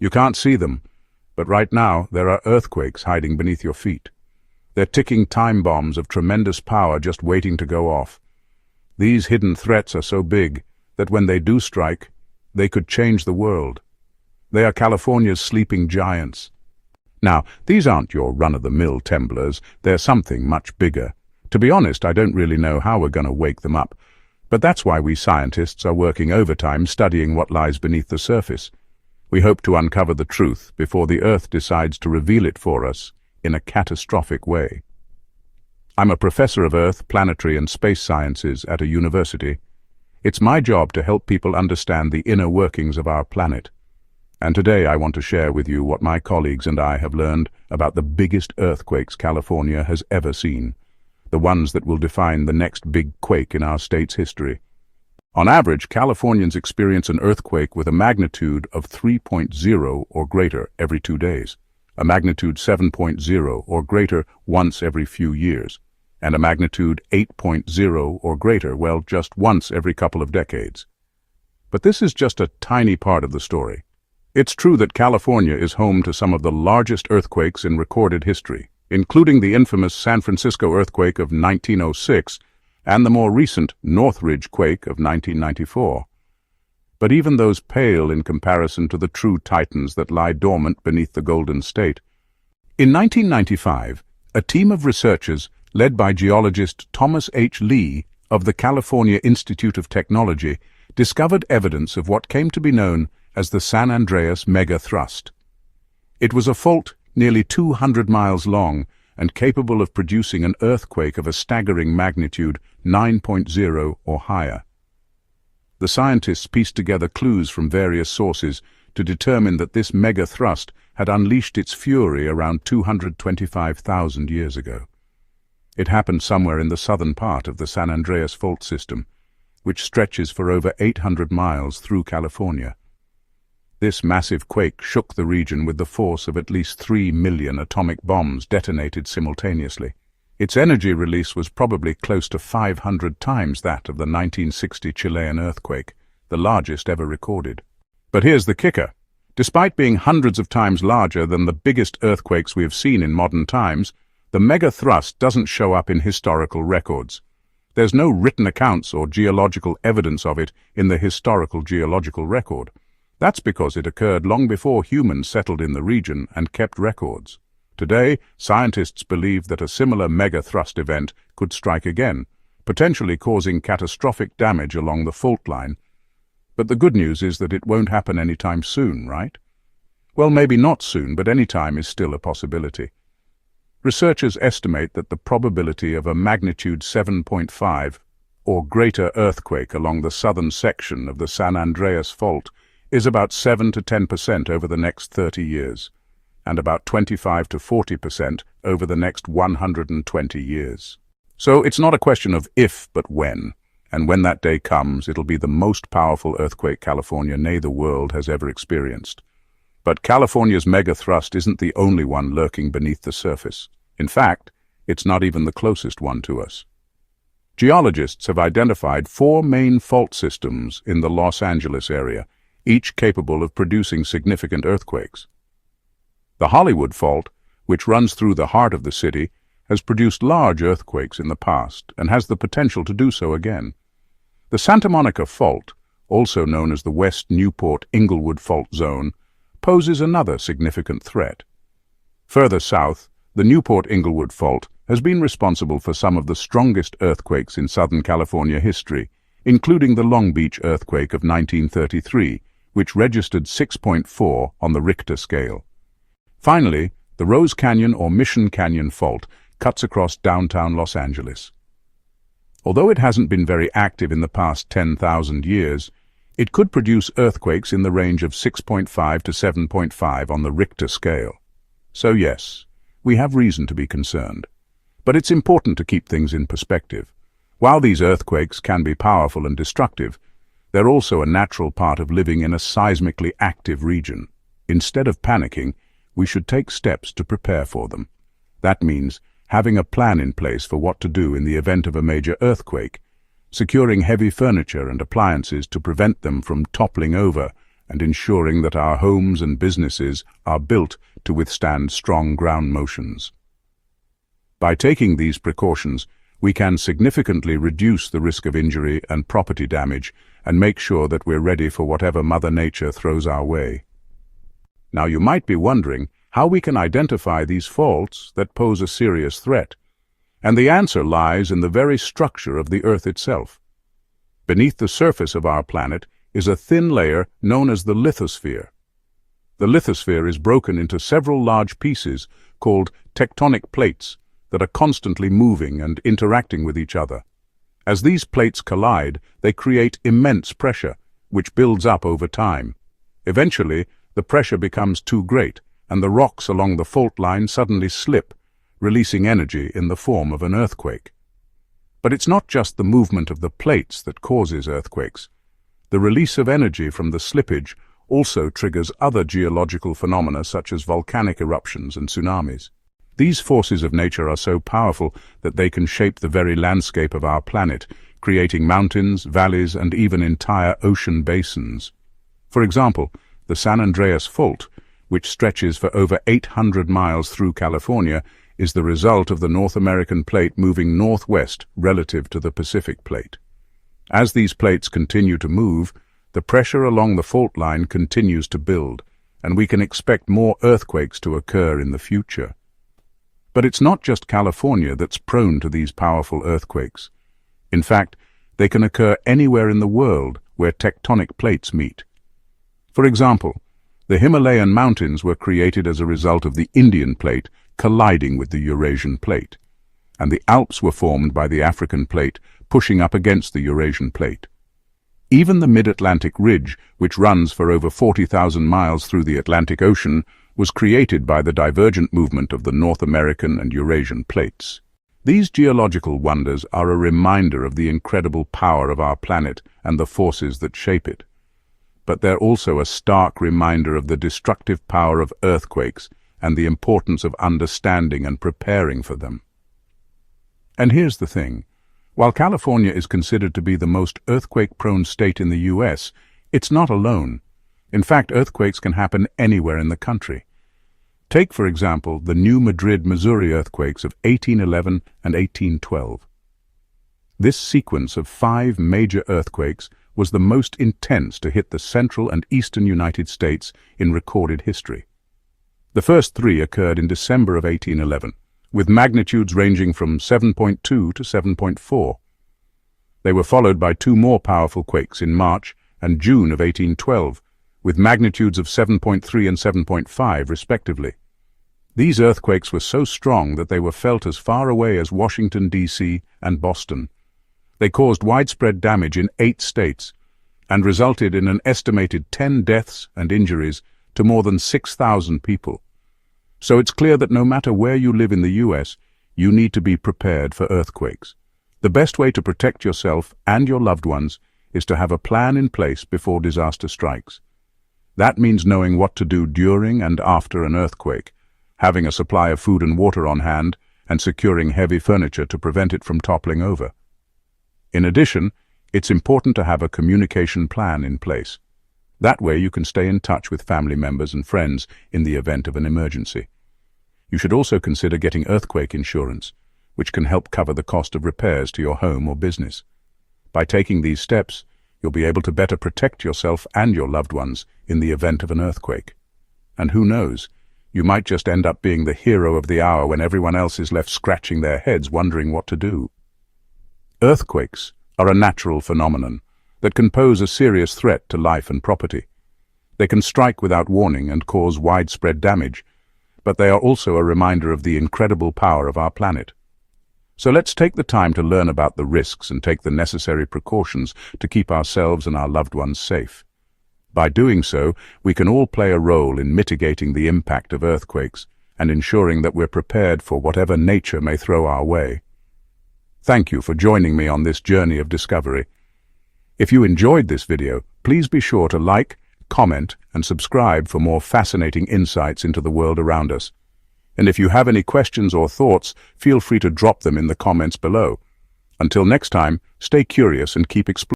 You can't see them, but right now there are earthquakes hiding beneath your feet. They're ticking time bombs of tremendous power just waiting to go off. These hidden threats are so big that when they do strike, they could change the world. They are California's sleeping giants. Now, these aren't your run-of-the-mill temblors, they're something much bigger. To be honest, I don't really know how we're going to wake them up, but that's why we scientists are working overtime studying what lies beneath the surface. We hope to uncover the truth before the Earth decides to reveal it for us in a catastrophic way. I'm a professor of Earth, planetary and space sciences at a university. It's my job to help people understand the inner workings of our planet. And today I want to share with you what my colleagues and I have learned about the biggest earthquakes California has ever seen, the ones that will define the next big quake in our state's history. On average, Californians experience an earthquake with a magnitude of 3.0 or greater every 2 days, a magnitude 7.0 or greater once every few years, and a magnitude 8.0 or greater, well, just once every couple of decades. But this is just a tiny part of the story. It's true that California is home to some of the largest earthquakes in recorded history, including the infamous San Francisco earthquake of 1906 and the more recent Northridge quake of 1994. But even those pale in comparison to the true titans that lie dormant beneath the Golden State. In 1995, a team of researchers led by geologist Thomas H. Lee of the California Institute of Technology discovered evidence of what came to be known as the San Andreas megathrust. It was a fault nearly 200 miles long and capable of producing an earthquake of a staggering magnitude 9.0 or higher. The scientists pieced together clues from various sources to determine that this megathrust had unleashed its fury around 225,000 years ago. It happened somewhere in the southern part of the San Andreas Fault system, which stretches for over 800 miles through California. This massive quake shook the region with the force of at least 3 million atomic bombs detonated simultaneously. Its energy release was probably close to 500 times that of the 1960 Chilean earthquake, the largest ever recorded. But here's the kicker. Despite being hundreds of times larger than the biggest earthquakes we have seen in modern times, the megathrust doesn't show up in historical records. There's no written accounts or geological evidence of it in the historical geological record. That's because it occurred long before humans settled in the region and kept records. Today, scientists believe that a similar megathrust event could strike again, potentially causing catastrophic damage along the fault line. But the good news is that it won't happen anytime soon, right? Well, maybe not soon, but anytime is still a possibility. Researchers estimate that the probability of a magnitude 7.5 or greater earthquake along the southern section of the San Andreas Fault is about 7 to 10% over the next 30 years, and about 25 to 40% over the next 120 years. So it's not a question of if, but when. And when that day comes, it'll be the most powerful earthquake California, nay the world, has ever experienced. But California's megathrust isn't the only one lurking beneath the surface. In fact, it's not even the closest one to us. Geologists have identified 4 main fault systems in the Los Angeles area, each capable of producing significant earthquakes. The Hollywood Fault, which runs through the heart of the city, has produced large earthquakes in the past and has the potential to do so again. The Santa Monica Fault, also known as the West Newport-Inglewood Fault Zone, poses another significant threat. Further south, the Newport-Inglewood Fault has been responsible for some of the strongest earthquakes in Southern California history, including the Long Beach earthquake of 1933, which registered 6.4 on the Richter scale. Finally, the Rose Canyon or Mission Canyon Fault cuts across downtown Los Angeles. Although it hasn't been very active in the past 10,000 years, it could produce earthquakes in the range of 6.5 to 7.5 on the Richter scale. So yes, we have reason to be concerned. But it's important to keep things in perspective. While these earthquakes can be powerful and destructive, they're also a natural part of living in a seismically active region. Instead of panicking, we should take steps to prepare for them. That means having a plan in place for what to do in the event of a major earthquake, securing heavy furniture and appliances to prevent them from toppling over, and ensuring that our homes and businesses are built to withstand strong ground motions. By taking these precautions, we can significantly reduce the risk of injury and property damage and make sure that we're ready for whatever Mother Nature throws our way. Now, you might be wondering how we can identify these faults that pose a serious threat. And the answer lies in the very structure of the Earth itself. Beneath the surface of our planet is a thin layer known as the lithosphere. The lithosphere is broken into several large pieces called tectonic plates that are constantly moving and interacting with each other. As these plates collide, they create immense pressure, which builds up over time. Eventually, the pressure becomes too great, and the rocks along the fault line suddenly slip, releasing energy in the form of an earthquake. But it's not just the movement of the plates that causes earthquakes. The release of energy from the slippage also triggers other geological phenomena such as volcanic eruptions and tsunamis. These forces of nature are so powerful that they can shape the very landscape of our planet, creating mountains, valleys, and even entire ocean basins. For example, the San Andreas Fault, which stretches for over 800 miles through California, is the result of the North American plate moving northwest relative to the Pacific plate. As these plates continue to move, the pressure along the fault line continues to build, and we can expect more earthquakes to occur in the future. But it's not just California that's prone to these powerful earthquakes. In fact, they can occur anywhere in the world where tectonic plates meet. For example, the Himalayan mountains were created as a result of the Indian plate colliding with the Eurasian plate, and the Alps were formed by the African plate pushing up against the Eurasian plate. Even the mid-Atlantic ridge, which runs for over 40,000 miles through the Atlantic Ocean, was created by the divergent movement of the North American and Eurasian plates. These geological wonders are a reminder of the incredible power of our planet and the forces that shape it. But they're also a stark reminder of the destructive power of earthquakes and the importance of understanding and preparing for them. And here's the thing. While California is considered to be the most earthquake-prone state in the US, it's not alone. In fact, earthquakes can happen anywhere in the country. Take, for example, the New Madrid, Missouri earthquakes of 1811 and 1812. This sequence of 5 major earthquakes was the most intense to hit the central and eastern United States in recorded history. The first 3 occurred in December of 1811, with magnitudes ranging from 7.2 to 7.4. They were followed by 2 more powerful quakes in March and June of 1812, with magnitudes of 7.3 and 7.5 respectively. These earthquakes were so strong that they were felt as far away as Washington, D.C. and Boston. They caused widespread damage in 8 states and resulted in an estimated 10 deaths and injuries to more than 6,000 people. So it's clear that no matter where you live in the US, you need to be prepared for earthquakes. The best way to protect yourself and your loved ones is to have a plan in place before disaster strikes. That means knowing what to do during and after an earthquake, having a supply of food and water on hand, and securing heavy furniture to prevent it from toppling over. In addition, it's important to have a communication plan in place. That way you can stay in touch with family members and friends in the event of an emergency. You should also consider getting earthquake insurance, which can help cover the cost of repairs to your home or business. By taking these steps, you'll be able to better protect yourself and your loved ones in the event of an earthquake. And who knows, you might just end up being the hero of the hour when everyone else is left scratching their heads wondering what to do. Earthquakes are a natural phenomenon that can pose a serious threat to life and property. They can strike without warning and cause widespread damage, but they are also a reminder of the incredible power of our planet. So let's take the time to learn about the risks and take the necessary precautions to keep ourselves and our loved ones safe. By doing so, we can all play a role in mitigating the impact of earthquakes and ensuring that we're prepared for whatever nature may throw our way. Thank you for joining me on this journey of discovery. If you enjoyed this video, please be sure to like, comment, and subscribe for more fascinating insights into the world around us. And if you have any questions or thoughts, feel free to drop them in the comments below. Until next time, stay curious and keep exploring.